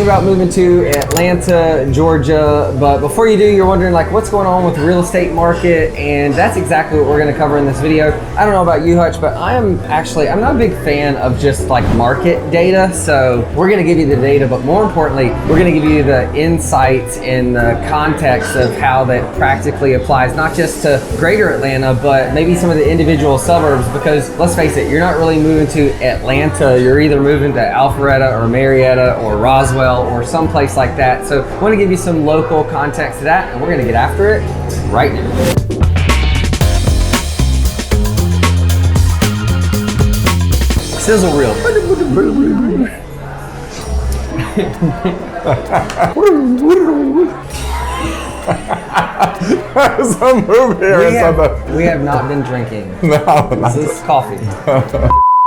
thinking about moving to Atlanta, Georgia, but before you do, you're wondering like what's going on with the real estate market, and that's exactly what we're going to cover in this video. I don't know about you, Hutch, but I'm not a big fan of just like market data. So we're going to give you the data, but more importantly, we're going to give you the insights and the context of how that practically applies, not just to greater Atlanta, but maybe some of the individual suburbs, because let's face it, you're not really moving to Atlanta. You're either moving to Alpharetta or Marietta or Roswell or someplace like that. So I want to give you some local context to that, and we're going to get after it right now. Sizzle reel. There's a movie here. We have not been drinking. No, this is coffee.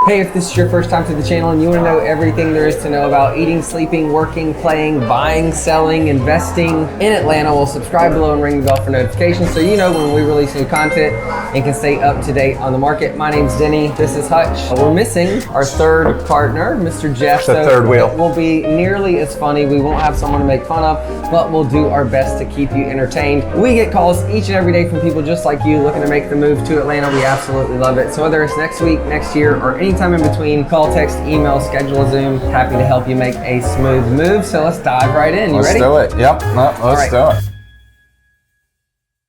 Hey, if this is your first time to the channel and you want to know everything there is to know about eating, sleeping, working, playing, buying, selling, investing in Atlanta, well, subscribe below and ring the bell for notifications so you know when we release new content and can stay up to date on the market. My name's Denny. This is Hutch. We're missing our third partner, Mr. Jeff. The third wheel. It will be nearly as funny. We won't have someone to make fun of, but we'll do our best to keep you entertained. We get calls each and every day from people just like you looking to make the move to Atlanta. We absolutely love it. So whether it's next week, next year, or anytime in between, call, text, email, schedule a Zoom. Happy to help you make a smooth move. So let's dive right in. You ready? Let's do it. Yep. Let's do it.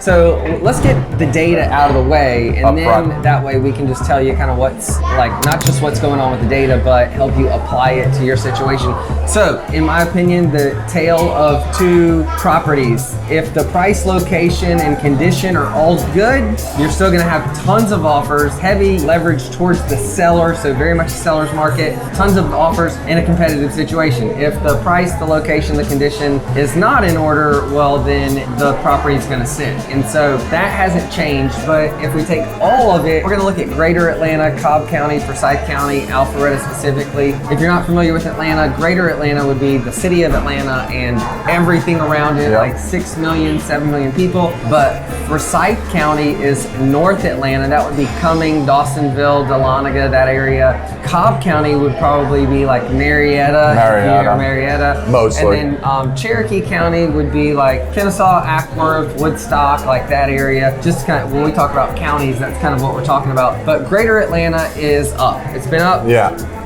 So let's get the data out of the way, and then that way we can just tell you kind of what's like, not just what's going on with the data, but help you apply it to your situation. So in my opinion, the tale of two properties. If the price, location, and condition are all good, you're still gonna have tons of offers, heavy leverage towards the seller, so very much a seller's market, tons of offers in a competitive situation. If the price, the location, the condition is not in order, well then the property is gonna sit. And so that hasn't changed, but if we take all of it, we're gonna look at greater Atlanta, Cobb County, Forsyth County, Alpharetta specifically. If you're not familiar with Atlanta, greater Atlanta would be the city of Atlanta and everything around it, like 6 million, 7 million people. But Forsyth County is North Atlanta. That would be Cumming, Dawsonville, Dahlonega, that area. Cobb County would probably be like Marietta. Mostly. And then Cherokee County would be like Kennesaw, Ackworth, Woodstock, like that area. Just kind of, when we talk about counties, that's kind of what we're talking about. But greater Atlanta is up. It's been up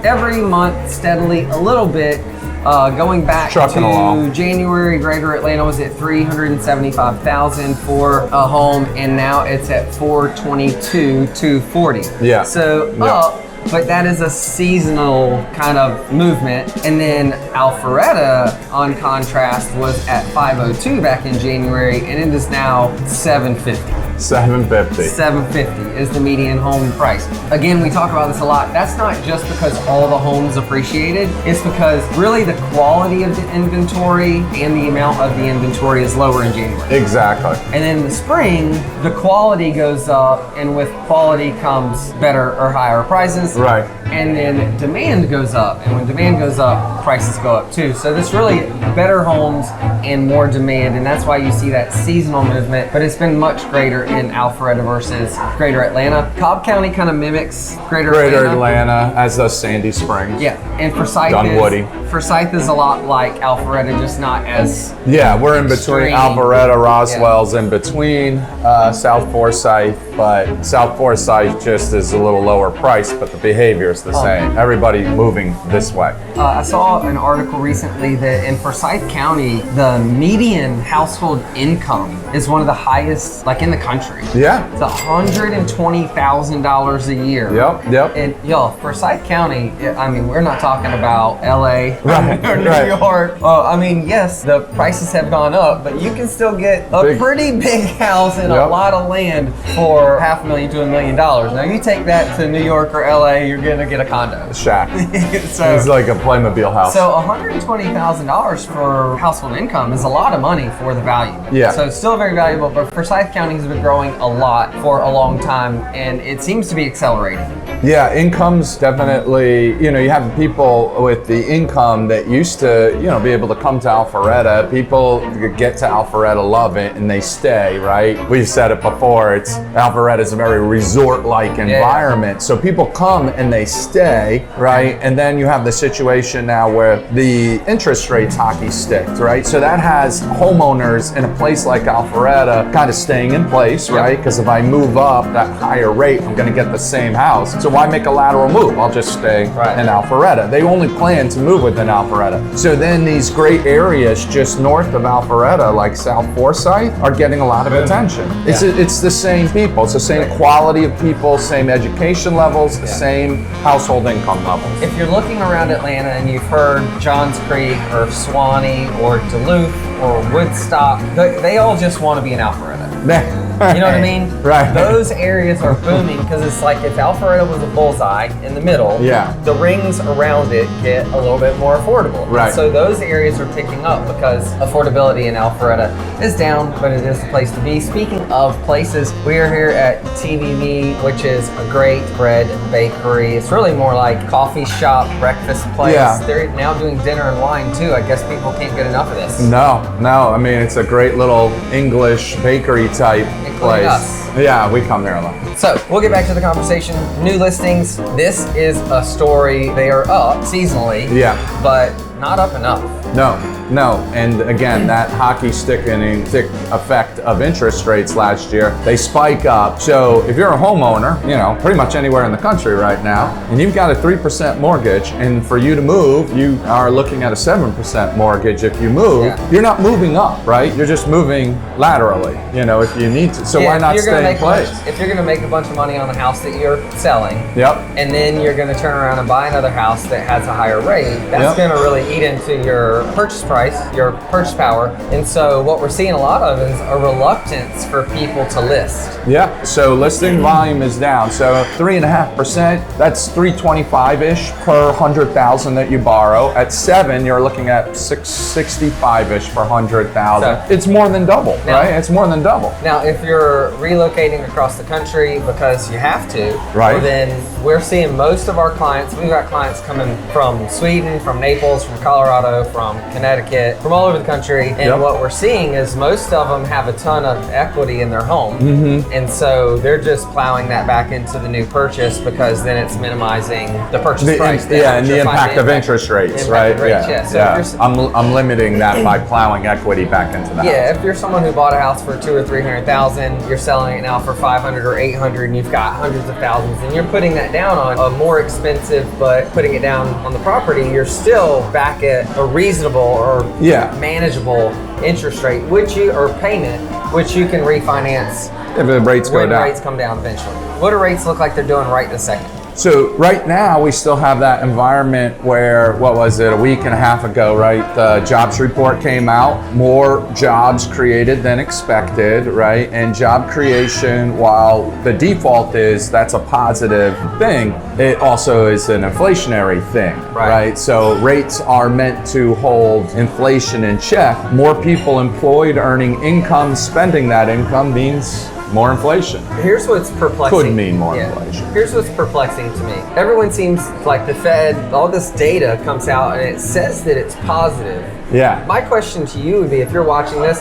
every month steadily a little bit. Going back to January, greater Atlanta was at $375,000 for a home, and now it's at $422,240. Yeah. So up. But that is a seasonal kind of movement. And then Alpharetta, on contrast, was at $502 back in January, and it is now $750. $750 is the median home price. Again, we talk about this a lot. That's not just because all the homes appreciated. It's because really the quality of the inventory and the amount of the inventory is lower in January. Exactly. And then in the spring, the quality goes up, and with quality comes better or higher prices. Right. And then demand goes up, and when demand goes up, prices go up too. So there's really better homes and more demand, and that's why you see that seasonal movement, but it's been much greater in Alpharetta versus greater Atlanta. Cobb County kind of mimics greater Atlanta, as does Sandy Springs. Yeah, and Forsyth is a lot like Alpharetta, just not as we're in between. Alpharetta, Roswell's in between South Forsyth, but South Forsyth just is a little lower price, but the behavior is the same. Everybody moving this way. I saw an article recently that in Forsyth County, the median household income is one of the highest like in the country. Yeah. It's $120,000 a year. Yep. And y'all, Forsyth County, I mean, we're not talking about LA or New York. I mean, yes, the prices have gone up, but you can still get a pretty big house and a lot of land for $500,000 to $1 million. Now you take that to New York or LA, you're gonna get a condo. A shack. So it's like a Playmobil house. So $120,000 for household income is a lot of money for the value. Yeah. So it's still very valuable, but Forsyth County has been growing a lot for a long time, and it seems to be accelerating. Yeah, income's definitely, you have people with the income that used to, be able to come to Alpharetta. People get to Alpharetta, love it, and they stay, right? We've said it before, Alpharetta is a very resort-like environment. So people come and they stay, right? And then you have the situation now where the interest rates hockey sticked, right? So that has homeowners in a place like Alpharetta kind of staying in place, right? Because if I move up that higher rate, I'm going to get the same house. So why make a lateral move? I'll just stay in Alpharetta. They only plan to move within Alpharetta. So then these great areas just north of Alpharetta, like South Forsyth, are getting a lot of attention. It's the same people. It's the same quality of people, same education levels, the same household income levels. If you're looking around Atlanta and you've heard Johns Creek or Suwanee or Duluth or Woodstock, they all just want to be in Alpharetta. You know what I mean? Right. Those areas are booming because it's like if Alpharetta was a bullseye in the middle, the rings around it get a little bit more affordable. Right. And so those areas are picking up because affordability in Alpharetta is down, but it is the place to be. Speaking of places, we are here at TVV, which is a great bread bakery. It's really more like coffee shop, breakfast place. Yeah. They're now doing dinner and wine too. I guess people can't get enough of this. No. I mean, it's a great little English bakery type place. Us. Yeah, we come there a lot. So we'll get back to the conversation. New listings. This is a story. They are up seasonally. Yeah. But not up enough. No. And again, that hockey stick effect of interest rates last year, they spike up. So if you're a homeowner, pretty much anywhere in the country right now, and you've got a 3% mortgage, and for you to move, you are looking at a 7% mortgage. If you move, you're not moving up, right? You're just moving laterally, if you need to. So why not stay in place? If you're going to make a bunch of money on the house that you're selling, and then you're going to turn around and buy another house that has a higher rate, that's going to really eat into your purchase price, your purchase power. And so what we're seeing a lot of is a reluctance for people to list. Yeah, so listing volume is down. So 3.5%, that's 325-ish per 100,000 that you borrow. At 7, you're looking at 665-ish per 100,000. It's more than double, right? It's more than double. Now, if you're relocating across the country because you have to, right? Then we're seeing most of our clients. We've got clients coming from Sweden, from Naples, from Colorado, from Connecticut, from all over the country. And what we're seeing is most of them have a ton of equity in their home. And so they're just plowing that back into the new purchase because then it's minimizing the purchase price. And the impact of interest rates, right? So I'm limiting that by plowing equity back into the house. Yeah, if you're someone who bought a house for $200,000 or $300,000, you're selling it now for $500,000 or $800,000, and you've got hundreds of thousands, and you're putting that down on a more expensive, but putting it down on the property, you're still back at a reasonable or manageable interest rate, or payment, which you can refinance if the rates go down. When the rates come down eventually. What do rates look like they're doing right this second? So right now we still have that environment where, a week and a half ago, right? The jobs report came out, more jobs created than expected, right? And job creation, while the default is that's a positive thing, it also is an inflationary thing, right? So rates are meant to hold inflation in check. More people employed, earning income, spending that income means more inflation. Here's what's perplexing. Could mean more inflation. Here's what's perplexing to me. Everyone seems like the Fed, all this data comes out and it says that it's positive. Yeah. My question to you would be, if you're watching this,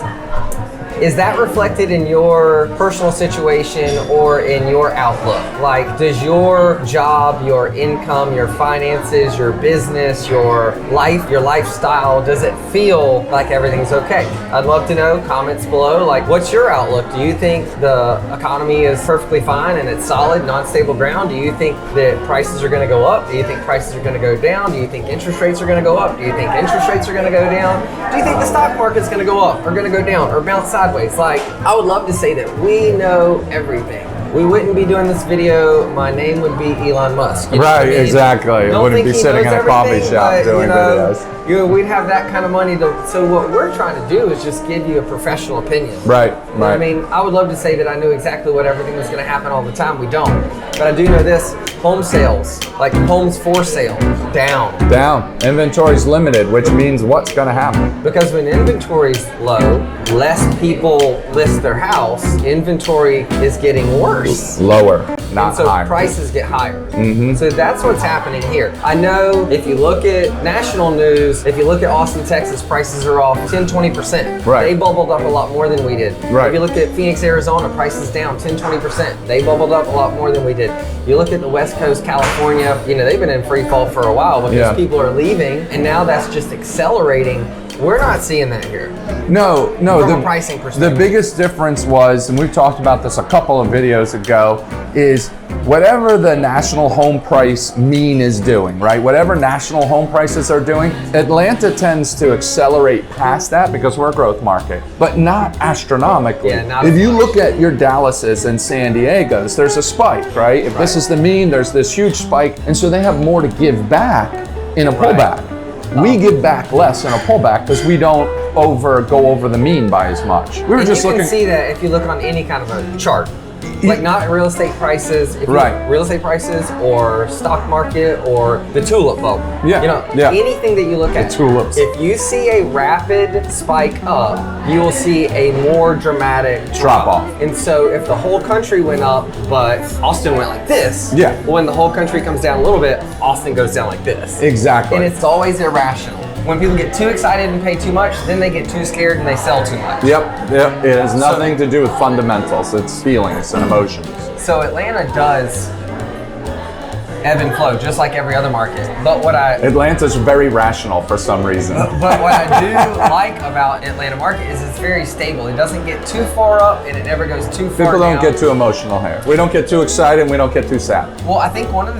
is that reflected in your personal situation or in your outlook? Like, does your job, your income, your finances, your business, your life, your lifestyle, does it feel like everything's okay? I'd love to know, comments below, like, what's your outlook? Do you think the economy is perfectly fine and it's solid, non-stable ground? Do you think that prices are gonna go up? Do you think prices are gonna go down? Do you think interest rates are gonna go up? Do you think interest rates are gonna go down? Do you think the stock market's gonna go up or gonna go down or bounce sideways? Like, I would love to say that we know everything. we wouldn't be doing this video. My name would be Elon Musk. You know Right, what I mean? exactly. Don't Wouldn't think be he sitting in knows a coffee everything, shop but, doing videos. We'd have that kind of money so what we're trying to do is just give you a professional opinion. Right, You know what I mean? I would love to say that I knew exactly what everything was going to happen all the time. We don't. But I do know this, home sales, like homes for sale, down. Down. Inventory's limited, which means what's going to happen? Because when inventory's low, less people list their house, inventory is getting worse. Lower, not And so higher. prices get higher. So that's what's happening here. I know if you look at national news, if you look at Austin, Texas, prices are off 10, 20%. Right. They bubbled up a lot more than we did. Right. If you look at Phoenix, Arizona, prices down 10, 20%. They bubbled up a lot more than we did. You look at the West Coast, California, they've been in free fall for a while because people are leaving, and now that's just accelerating. We're not seeing that here. No. From a pricing perspective. The biggest difference was, and we've talked about this a couple of videos ago, is whatever the national home price mean is doing, right? Whatever national home prices are doing, Atlanta tends to accelerate past that because we're a growth market, but not astronomically. Yeah, not if as you much. look at your Dallases and San Diego's, there's a spike, right? If this is the mean, there's this huge spike, and so they have more to give back in a pullback. We give back less in a pullback because we don't go over the mean by as much. We were And just you looking. can see that if you look on any kind of a chart. Like not real estate prices, real estate prices or stock market or the tulip bubble. Anything that you look at. The tulips. If you see a rapid spike up, you will see a more dramatic Drop off. And so if the whole country went up, but Austin went like this, when the whole country comes down a little bit, Austin goes down like this. Exactly. And it's always irrational. When people get too excited and pay too much, then they get too scared and they sell too much. Yep. It has nothing to do with fundamentals. It's feelings and emotions. So Atlanta does ebb and flow, just like every other market. But Atlanta's very rational for some reason. But what I do like about Atlanta market is it's very stable. It doesn't get too far up and it never goes too far People don't down. get too emotional here. We don't get too excited and we don't get too sad. Well, I think one of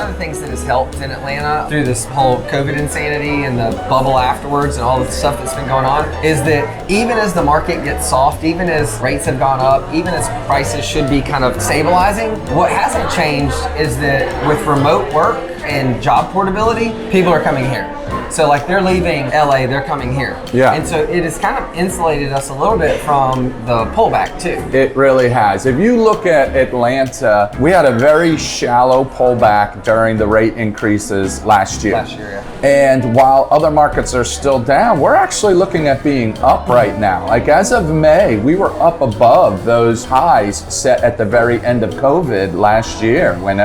the things that has helped in Atlanta through this whole COVID insanity and the bubble afterwards and all the stuff that's been going on is that even as the market gets soft, even as rates have gone up, even as prices should be kind of stabilizing, what hasn't changed is that with remote work and job portability, people are coming here. So like they're leaving LA, they're coming here. Yeah. And so it has kind of insulated us a little bit from the pullback too. It really has. If you look at Atlanta, we had a very shallow pullback during the rate increases last year. And while other markets are still down, we're actually looking at being up right now. Like as of May, we were up above those highs set at the very end of COVID last year. When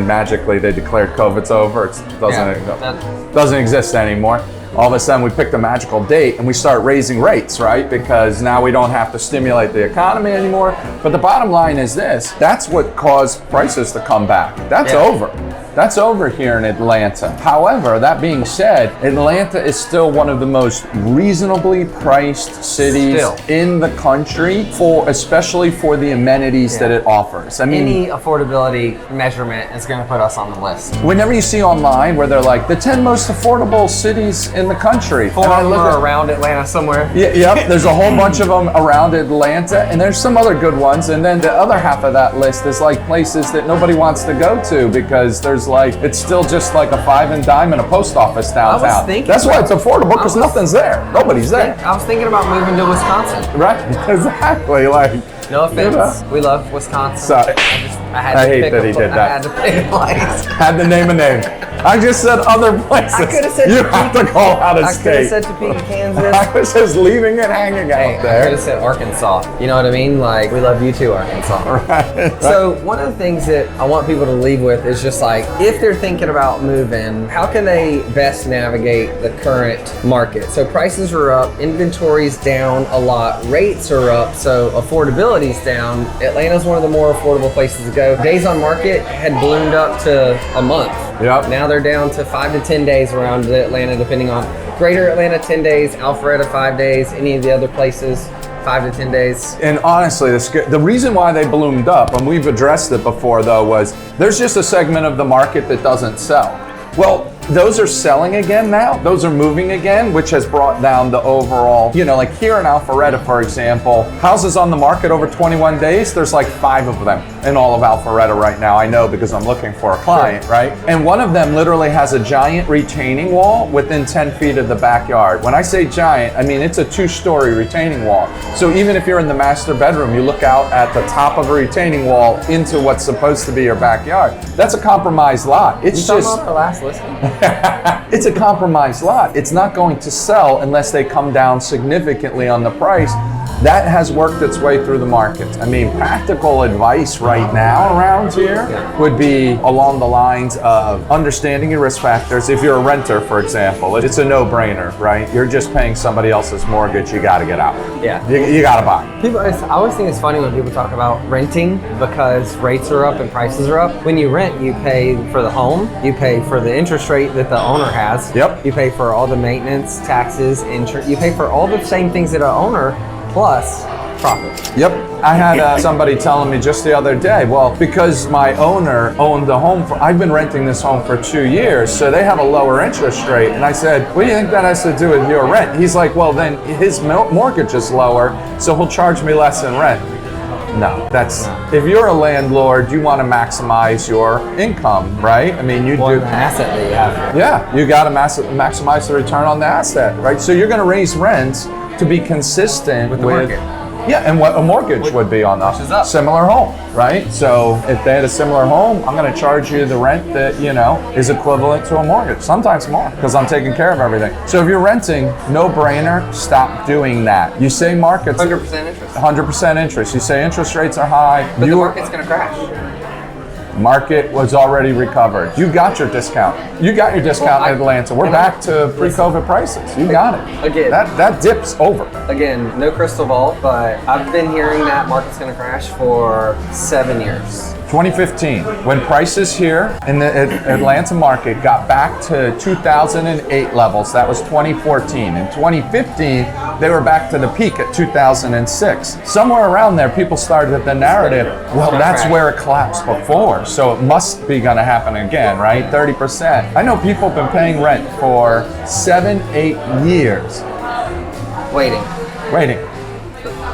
magically they declared COVID's over, it doesn't exist anymore. All of a sudden we picked a magical date and we start raising rates, right? Because now we don't have to stimulate the economy anymore. But the bottom line is this, that's what caused prices to come back. That's over. That's over here in Atlanta. However, that being said, Atlanta is still one of the most reasonably priced cities in the country, especially for the amenities that it offers. I mean, any affordability measurement is going to put us on the list. Whenever you see online where they're like the 10 most affordable cities in the country, Four of them are around Atlanta somewhere. Yep, there's a whole bunch of them around Atlanta, and there's some other good ones. And then the other half of that list is like places that nobody wants to go to because it's still just like a 5 and dime and a post office downtown. That's why it's affordable because nothing's there. Nobody's there. I was thinking about moving to Wisconsin. Right, exactly. No offense, we love Wisconsin. Sorry. I hate that he did that. I had to pick a place. Had to name a name. I just said other places. I could have said you have to call out a state. I could have said Topeka, Kansas. I was just leaving it hanging out there. I could have said Arkansas. You know what I mean? Like, we love you too, Arkansas. Right. So one of the things that I want people to leave with is just like, if they're thinking about moving, how can they best navigate the current market? So prices are up, inventory's down a lot, rates are up, so affordability's down. Atlanta's one of the more affordable places to go. Days on market had ballooned up to a month. Yep. Now they're down to 5 to 10 days around Atlanta, depending on Greater Atlanta 10 days, Alpharetta 5 days, any of the other places 5 to 10 days. And honestly, the reason why they ballooned up, and we've addressed it before though, was there's just a segment of the market that doesn't sell. Well, those are selling again now. Those are moving again, which has brought down the overall, like here in Alpharetta, for example, houses on the market over 21 days, there's like 5 of them in all of Alpharetta right now. I know because I'm looking for a client, right? And one of them literally has a giant retaining wall within 10 feet of the backyard. When I say giant, I mean it's a 2-story retaining wall. So even if you're in the master bedroom, you look out at the top of a retaining wall into what's supposed to be your backyard. That's a compromised lot. It's just on our last listing. it's a compromised lot. It's not going to sell unless they come down significantly on the price. That has worked its way through the market. I mean, practical advice right now around here would be along the lines of understanding your risk factors. If you're a renter, for example, it's a no-brainer, right? You're just paying somebody else's mortgage. You got to get out. Yeah. You got to buy. People, I always think it's funny when people talk about renting because rates are up and prices are up. When you rent, you pay for the home, you pay for the interest rate that the owner has. Yep. You pay for all the maintenance, taxes, insurance. You pay for all the same things that an owner plus profit. Yep. I had somebody telling me just the other day, well, because my owner owned the home, I've been renting this home for 2 years, so they have a lower interest rate. And I said, what do you think that has to do with your rent? He's like, well, then his mortgage is lower, so he'll charge me less in rent. No, if you're a landlord, you want to maximize your income, right? I mean, you do the asset that you have. Yeah, you got to maximize the return on the asset, right? So you're going to raise rents to be consistent with the market. Yeah, and what a mortgage would be on a similar home, right? So if they had a similar home, I'm going to charge you the rent that, is equivalent to a mortgage, sometimes more, because I'm taking care of everything. So if you're renting, no brainer, stop doing that. You say markets 100% interest. 100% interest. You say interest rates are high. But the market's going to crash. Market was already recovered. You got your discount. You got your discount in Atlanta. We're back to pre-COVID prices. You got it. Again, that dip's over. Again, no crystal ball, but I've been hearing that market's going to crash for 7 years. 2015, when prices here in the Atlanta market got back to 2008 levels, that was 2014. In 2015, they were back to the peak at 2006. Somewhere around there, people started the narrative, well, that's where it collapsed before, so it must be gonna happen again, right? 30%. I know people have been paying rent for 7-8 years. Waiting.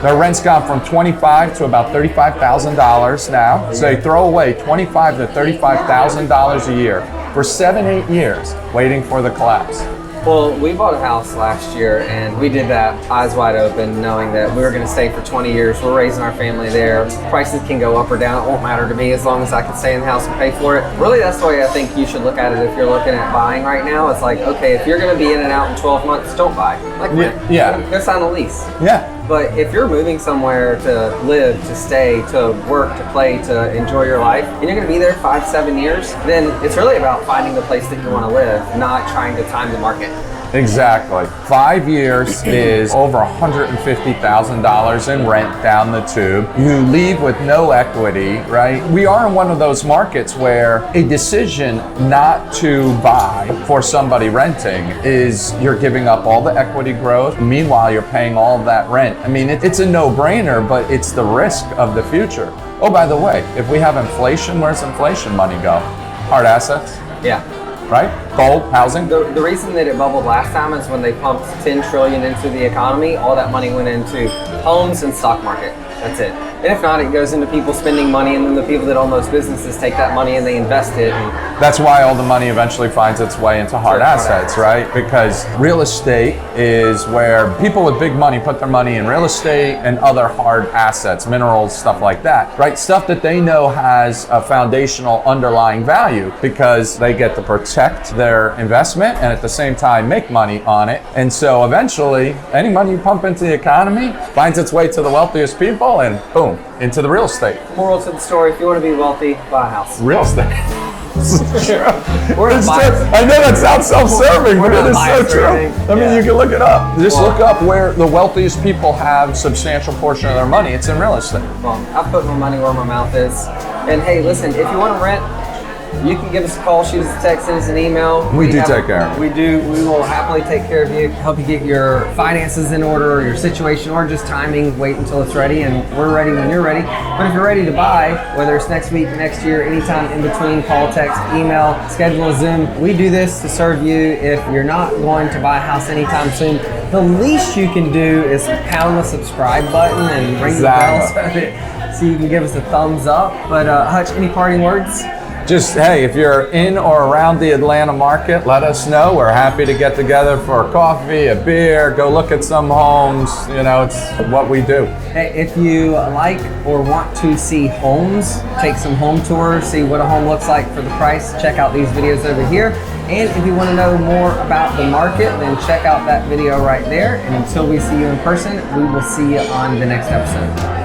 Their rent's gone from $25,000 to about $35,000 now. So they throw away $25,000 to $35,000 a year for 7-8 years waiting for the collapse. Well, we bought a house last year and we did that eyes wide open, knowing that we were going to stay for 20 years. We're raising our family there. Prices can go up or down. It won't matter to me as long as I can stay in the house and pay for it. Really, that's the way I think you should look at it if you're looking at buying right now. It's like, okay, if you're going to be in and out in 12 months, don't buy. Like, go sign a lease. Yeah. But if you're moving somewhere to live, to stay, to work, to play, to enjoy your life, and you're going to be there 5-7 years, then it's really about finding the place that you want to live, not trying to time the market. Exactly. 5 years is over $150,000 in rent down the tube. You leave with no equity, right? We are in one of those markets where a decision not to buy for somebody renting is you're giving up all the equity growth. Meanwhile, you're paying all of that rent. I mean, it's a no-brainer, but it's the risk of the future. Oh, by the way, if we have inflation, where's inflation money go? Hard assets? Yeah. Right? Gold, housing. The reason that it bubbled last time is when they pumped $10 trillion into the economy, all that money went into homes and stock market. That's it. And if not, it goes into people spending money, and then the people that own those businesses take that money and they invest it. And that's why all the money eventually finds its way into hard assets, right? Because real estate is where people with big money put their money in real estate and other hard assets, minerals, stuff like that, right? Stuff that they know has a foundational underlying value because they get to protect their investment and at the same time make money on it. And so eventually, any money you pump into the economy finds its way to the wealthiest people and boom, into the real estate. Moral to the story, if you want to be wealthy, buy a house. Real estate. I know that sounds self-serving, but it is so true. I mean, you can look it up. Just look up where the wealthiest people have a substantial portion of their money. It's in real estate. Well, I put my money where my mouth is. And hey, listen, if you want to rent, you can give us a call, shoot us a text, send us an email. We do take care of it. We do. We will happily take care of you, help you get your finances in order, or your situation, or just timing. Wait until it's ready, and we're ready when you're ready. But if you're ready to buy, whether it's next week, next year, anytime in between, call, text, email, schedule a Zoom. We do this to serve you. If you're not going to buy a house anytime soon, the least you can do is pound the subscribe button and ring the bell so you can give us a thumbs up. But Hutch, any parting words? Just, hey, if you're in or around the Atlanta market, let us know. We're happy to get together for a coffee, a beer, go look at some homes. You know, it's what we do. Hey, if you like or want to see homes, take some home tours, see what a home looks like for the price, check out these videos over here. And if you want to know more about the market, then check out that video right there. And until we see you in person, we will see you on the next episode.